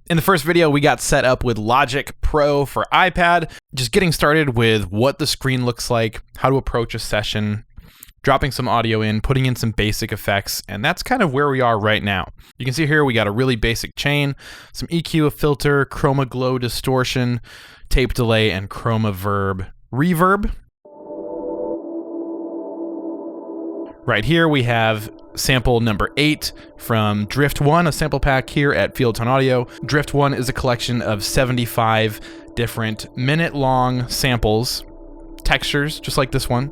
In the first video, we got set up with Logic Pro for iPad, just getting started with what the screen looks like, how to approach a session, dropping some audio in, putting in some basic effects, and that's kind of where we are right now. You can see here we got a really basic chain, some EQ, a filter, chroma glow distortion, tape delay, and chroma verb reverb. Right here we have sample number 8 from Drift 1, a sample pack here at Fieldtown Audio. Drift 1 is a collection of 75 different minute-long samples, textures, just like this one,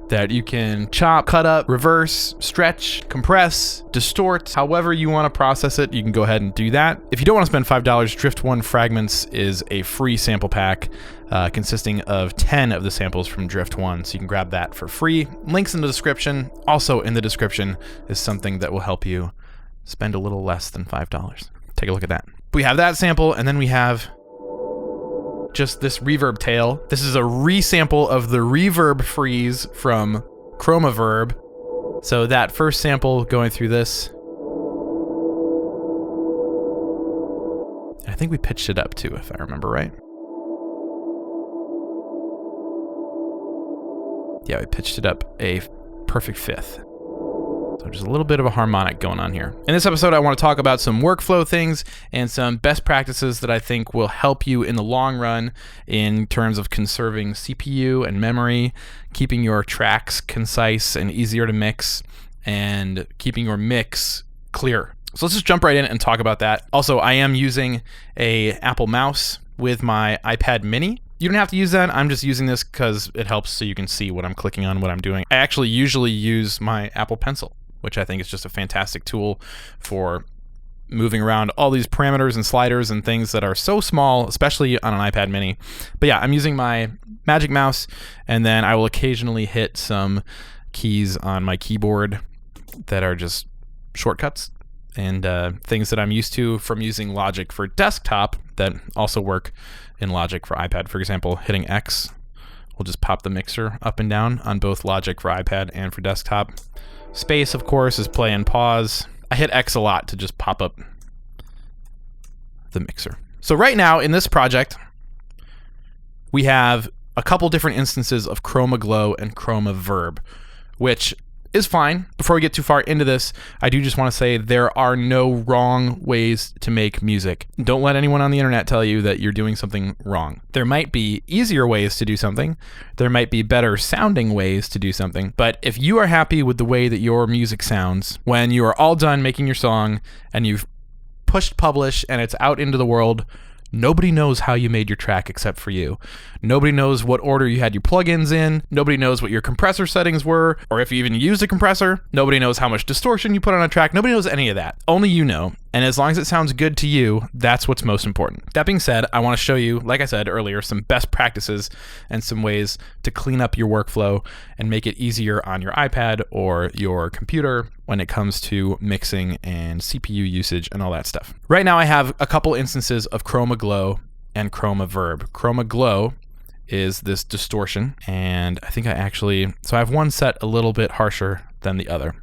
that you can chop, cut up, reverse, stretch, compress, distort, however you want to process it, you can go ahead and do that. If you don't want to spend $5, Drift 1 Fragments is a free sample pack consisting of 10 of the samples from Drift 1, so you can grab that for free. Links in the description. Also in the description is something that will help you spend a little less than $5. Take a look at that. We have that sample, and then we have just this reverb tail. This is a resample of the reverb freeze from Chroma Verb. So that first sample going through this, I think we pitched it up too, if I remember right. Yeah, we pitched it up a perfect fifth. So just a little bit of a harmonic going on here. In this episode, I want to talk about some workflow things and some best practices that I think will help you in the long run in terms of conserving CPU and memory, keeping your tracks concise and easier to mix, and keeping your mix clear. So let's just jump right in and talk about that. Also, I am using a Apple mouse with my iPad mini. You don't have to use that. I'm just using this because it helps so you can see what I'm clicking on, what I'm doing. I actually usually use my Apple Pencil, which I think is just a fantastic tool for moving around all these parameters and sliders and things that are so small, especially on an iPad mini. But yeah, I'm using my Magic Mouse, and then I will occasionally hit some keys on my keyboard that are just shortcuts and things that I'm used to from using Logic for desktop that also work in Logic for iPad. For example, hitting X will just pop the mixer up and down on both Logic for iPad and for desktop. Space, of course, is play and pause. I hit X a lot to just pop up the mixer. So right now in this project, we have a couple different instances of Chroma Glow and Chroma Verb, which is fine. Before we get too far into this, I do just want to say there are no wrong ways to make music. Don't let anyone on the internet tell you that you're doing something wrong. There might be easier ways to do something. There might be better sounding ways to do something. But if you are happy with the way that your music sounds, when you are all done making your song and you've pushed publish and it's out into the world, nobody knows how you made your track except for you. Nobody knows what order you had your plugins in. Nobody knows what your compressor settings were, or if you even used a compressor. Nobody knows how much distortion you put on a track. Nobody knows any of that. Only you know. And as long as it sounds good to you, that's what's most important. That being said, I want to show you, like I said earlier, some best practices and some ways to clean up your workflow and make it easier on your iPad or your computer when it comes to mixing and CPU usage and all that stuff. Right now I have a couple instances of Chroma Glow and Chroma Verb. Chroma Glow is this distortion, and I think I have one set a little bit harsher than the other.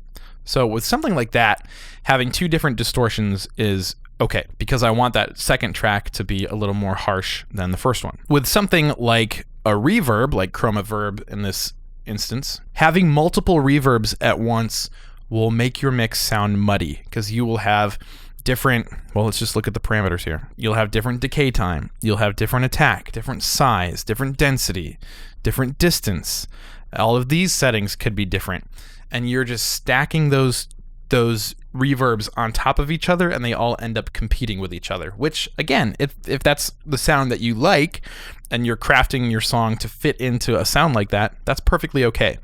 So with something like that, having two different distortions is okay, because I want that second track to be a little more harsh than the first one. With something like a reverb, like Chroma Verb in this instance, having multiple reverbs at once will make your mix sound muddy, because you will have different, well, let's just look at the parameters here. You'll have different decay time, you'll have different attack, different size, different density, different distance. All of these settings could be different, and you're just stacking those reverbs on top of each other, and they all end up competing with each other, which again, if that's the sound that you like and you're crafting your song to fit into a sound like that, that's perfectly okay.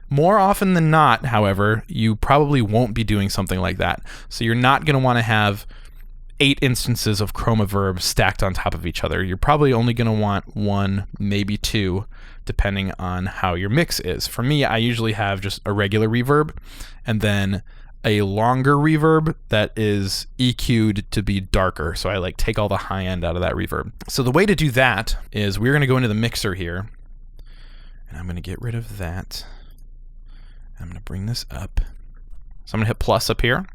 More often than not, however, you probably won't be doing something like that. So you're not going to want to have 8 instances of Chroma Verb stacked on top of each other. You're probably only going to want 1, maybe 2, depending on how your mix is. For me, I usually have just a regular reverb and then a longer reverb that is EQ'd to be darker. So I take all the high end out of that reverb. So the way to do that is we're going to go into the mixer here, and I'm going to get rid of that. I'm going to bring this up. So I'm going to hit plus up here.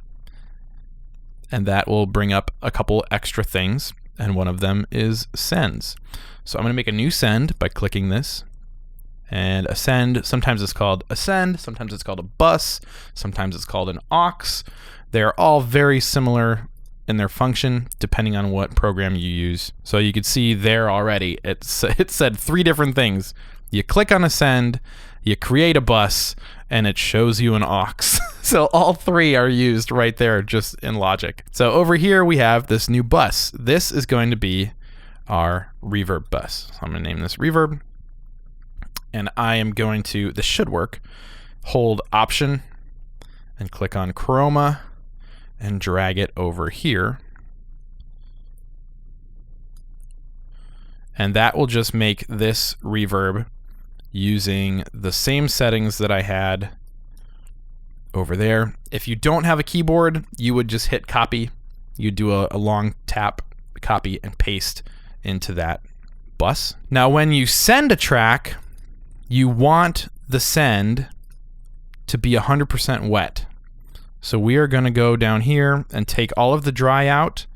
and that will bring up a couple extra things, and one of them is sends. So I'm going to make a new send by clicking this. And a send, sometimes it's called a send, sometimes it's called a bus, sometimes it's called an aux. They're all very similar in their function depending on what program you use. So you could see there already, it said 3 different things. You click on a send, you create a bus, and it shows you an aux. So all 3 are used right there just in logic. So over here we have this new bus. This is going to be our reverb bus. So I'm going to name this reverb. And I am going to, this should work, hold Option and click on Chroma and drag it over here. And that will just make this reverb using the same settings that I had over there. If you don't have a keyboard, you would just hit copy. You do a long tap, copy and paste into that bus. Now when you send a track, you want the send to be 100% wet. So we are going to go down here and take all of the dry out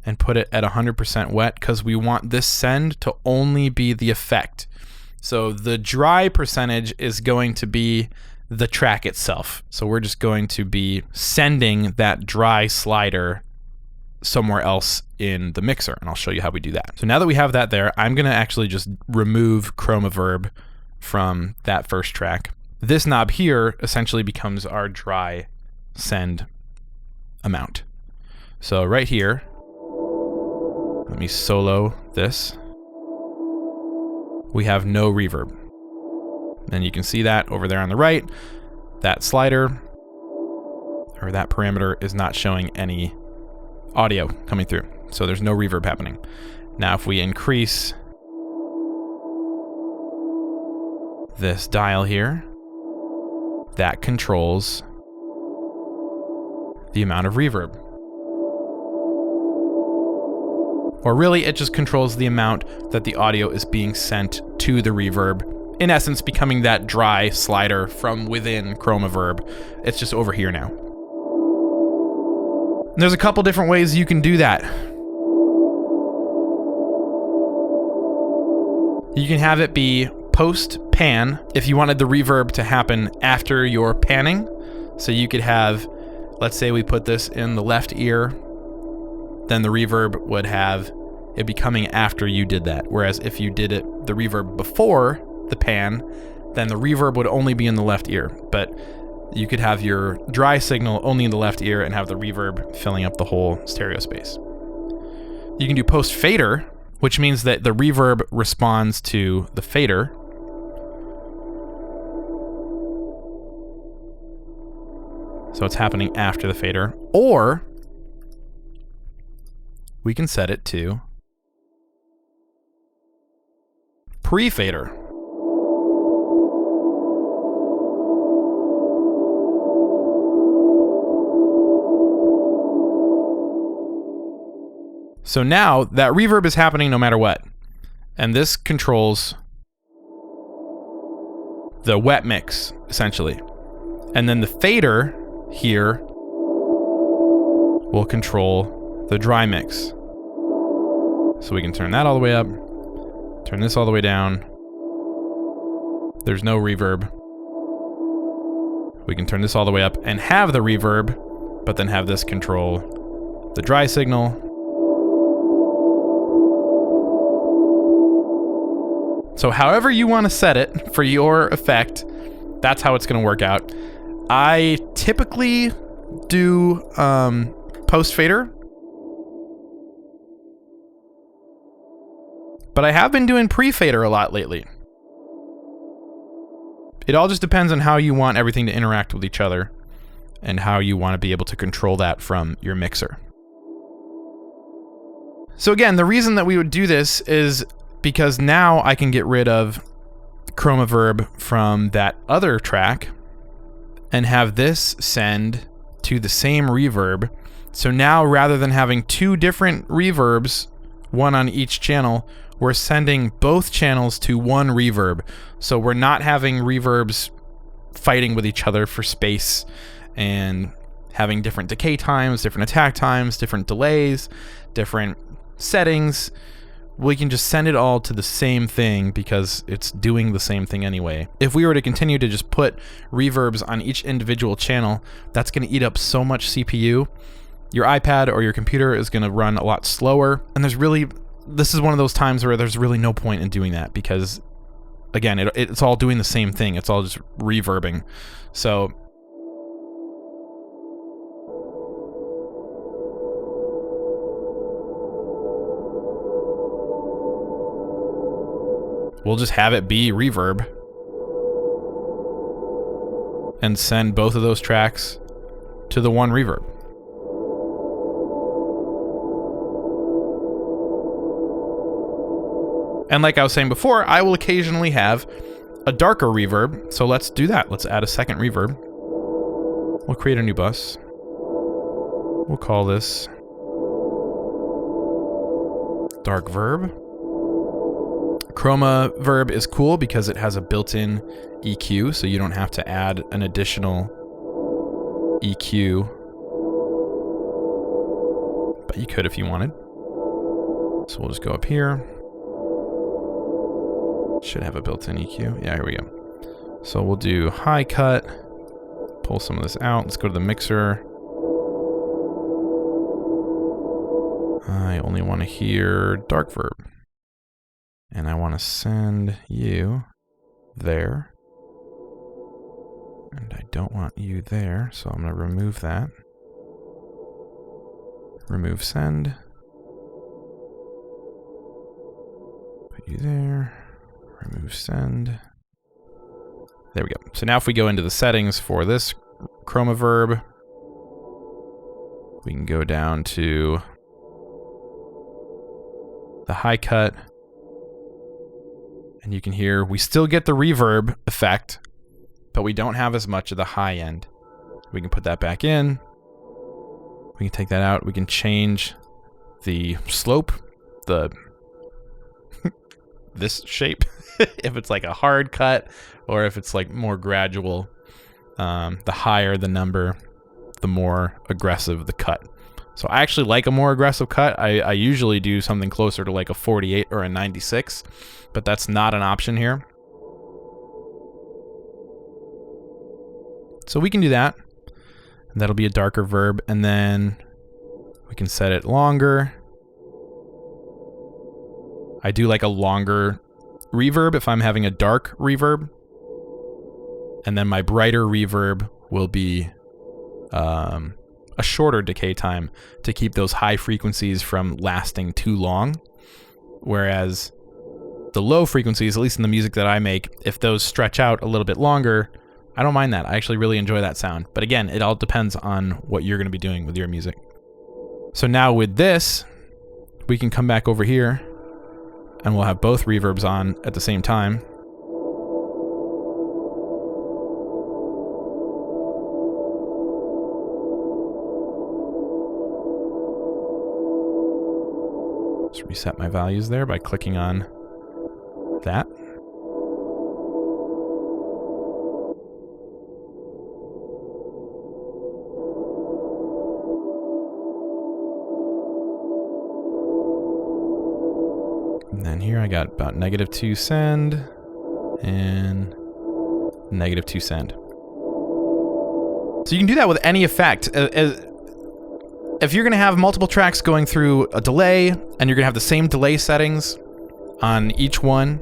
and put it at 100% wet because we want this send to only be the effect. So the dry percentage is going to be the track itself. So we're just going to be sending that dry slider somewhere else in the mixer, and I'll show you how we do that. So now that we have that there, I'm going to actually just remove Reverb from that first track. This knob here essentially becomes our dry send amount. So right here, let me solo this. We have no reverb. And you can see that over there on the right, that slider or that parameter is not showing any audio coming through. So there's no reverb happening. Now if we increase this dial here, that controls the amount of reverb. Or really, it just controls the amount that the audio is being sent to the reverb. In essence, becoming that dry slider from within Reverb. It's just over here now. And there's a couple different ways you can do that. You can have it be post-pan if you wanted the reverb to happen after your panning. So you could have, let's say we put this in the left ear, then the reverb would have it be coming after you did that. Whereas if you did it, the reverb before the pan, then the reverb would only be in the left ear. But you could have your dry signal only in the left ear and have the reverb filling up the whole stereo space. You can do post-fader, which means that the reverb responds to the fader. So it's happening after the fader. Or we can set it to pre-fader. So now that reverb is happening no matter what. And this controls the wet mix, essentially. And then the fader here will control the dry mix. So we can turn that all the way up, turn this all the way down. There's no reverb. We can turn this all the way up and have the reverb, but then have this control the dry signal. So however you want to set it for your effect, that's how it's going to work out. I typically do post-fader, but I have been doing pre-fader a lot lately. It all just depends on how you want everything to interact with each other and how you want to be able to control that from your mixer. So again, the reason that we would do this is because now I can get rid of Reverb from that other track and have this send to the same reverb. So now rather than having 2 different reverbs, one on each channel, we're sending both channels to one reverb. So we're not having reverbs fighting with each other for space and having different decay times, different attack times, different delays, different settings. We can just send it all to the same thing because it's doing the same thing anyway. If we were to continue to just put reverbs on each individual channel, that's going to eat up so much CPU. Your iPad or your computer is going to run a lot slower. And this is one of those times where there's really no point in doing that because, again, it's all doing the same thing. It's all just reverbing. So we'll just have it be reverb and send both of those tracks to the one reverb. And like I was saying before, I will occasionally have a darker reverb. So let's do that. Let's add a second reverb. We'll create a new bus. We'll call this Dark Verb. Chroma Verb is cool because it has a built-in EQ, so you don't have to add an additional EQ. But you could if you wanted. So we'll just go up here. Should have a built-in EQ. Yeah, here we go. So we'll do high cut, pull some of this out. Let's go to the mixer. I only want to hear dark verb. And I want to send you there. And I don't want you there, so I'm going to remove that. Remove send. Put you there. Remove send. There we go. So now if we go into the settings for this chroma verb, we can go down to the high cut, and you can hear we still get the reverb effect, but we don't have as much of the high end. We can put that back in. We can take that out. We can change the slope, this shape, if it's like a hard cut or if it's like more gradual. The higher the number, the more aggressive the cut. So I actually like a more aggressive cut. I usually do something closer to like a 48 or a 96, but that's not an option here. So we can do that. And that'll be a darker verb, and then we can set it longer. I do like a longer reverb if I'm having a dark reverb. And then my brighter reverb will be a shorter decay time to keep those high frequencies from lasting too long. Whereas the low frequencies, at least in the music that I make, if those stretch out a little bit longer, I don't mind that. I actually really enjoy that sound. But again, it all depends on what you're going to be doing with your music. So now with this, we can come back over here and we'll have both reverbs on at the same time. Just reset my values there by clicking on that. And then here I got about -2 send and -2 send. So you can do that with any effect. If you're going to have multiple tracks going through a delay and you're going to have the same delay settings on each one,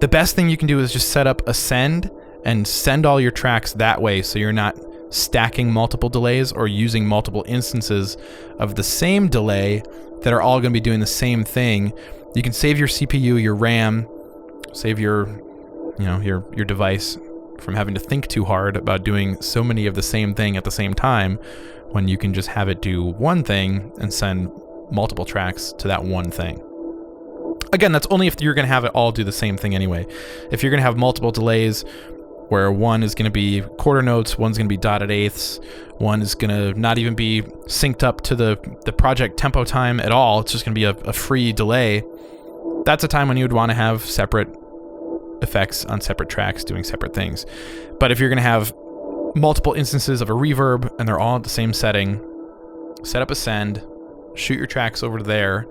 the best thing you can do is just set up a send and send all your tracks that way so you're not stacking multiple delays or using multiple instances of the same delay that are all going to be doing the same thing. You can save your CPU, your RAM, save your device from having to think too hard about doing so many of the same thing at the same time, when you can just have it do one thing and send multiple tracks to that one thing. Again, that's only if you're going to have it all do the same thing anyway. If you're going to have multiple delays where one is going to be quarter notes, one's going to be dotted eighths, one is going to not even be synced up to the project tempo time at all, it's just going to be a free delay, that's a time when you would want to have separate effects on separate tracks doing separate things. But if you're going to have multiple instances of a reverb, and they're all at the same setting. Set up a send, shoot your tracks over to there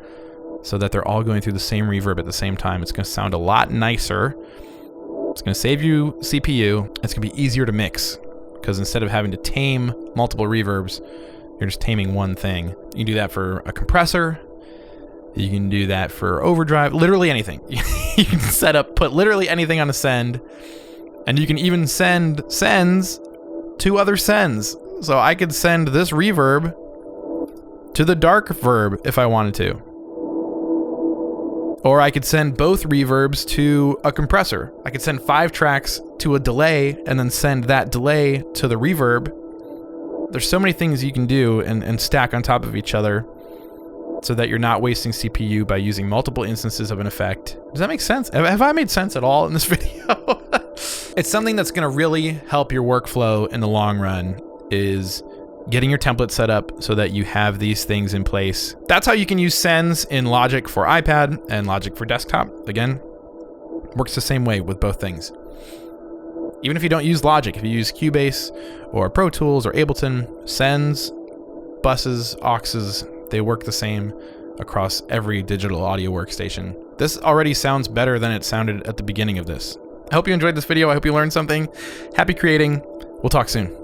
so that they're all going through the same reverb at the same time. It's going to sound a lot nicer. It's going to save you CPU. It's going to be easier to mix because instead of having to tame multiple reverbs, you're just taming one thing. You can do that for a compressor. You can do that for overdrive, literally anything. You can put literally anything on a send, and you can even send sends to other sends. So I could send this reverb to the dark verb if I wanted to. Or I could send both reverbs to a compressor. I could send 5 tracks to a delay and then send that delay to the reverb. There's so many things you can do and stack on top of each other so that you're not wasting CPU by using multiple instances of an effect. Does that make sense? Have I made sense at all in this video? It's something that's going to really help your workflow in the long run, is getting your template set up so that you have these things in place. That's how you can use sends in Logic for iPad and Logic for desktop. Again, works the same way with both things. Even if you don't use Logic, if you use Cubase or Pro Tools or Ableton, sends, buses, auxes, they work the same across every digital audio workstation. This already sounds better than it sounded at the beginning of this. I hope you enjoyed this video. I hope you learned something. Happy creating. We'll talk soon.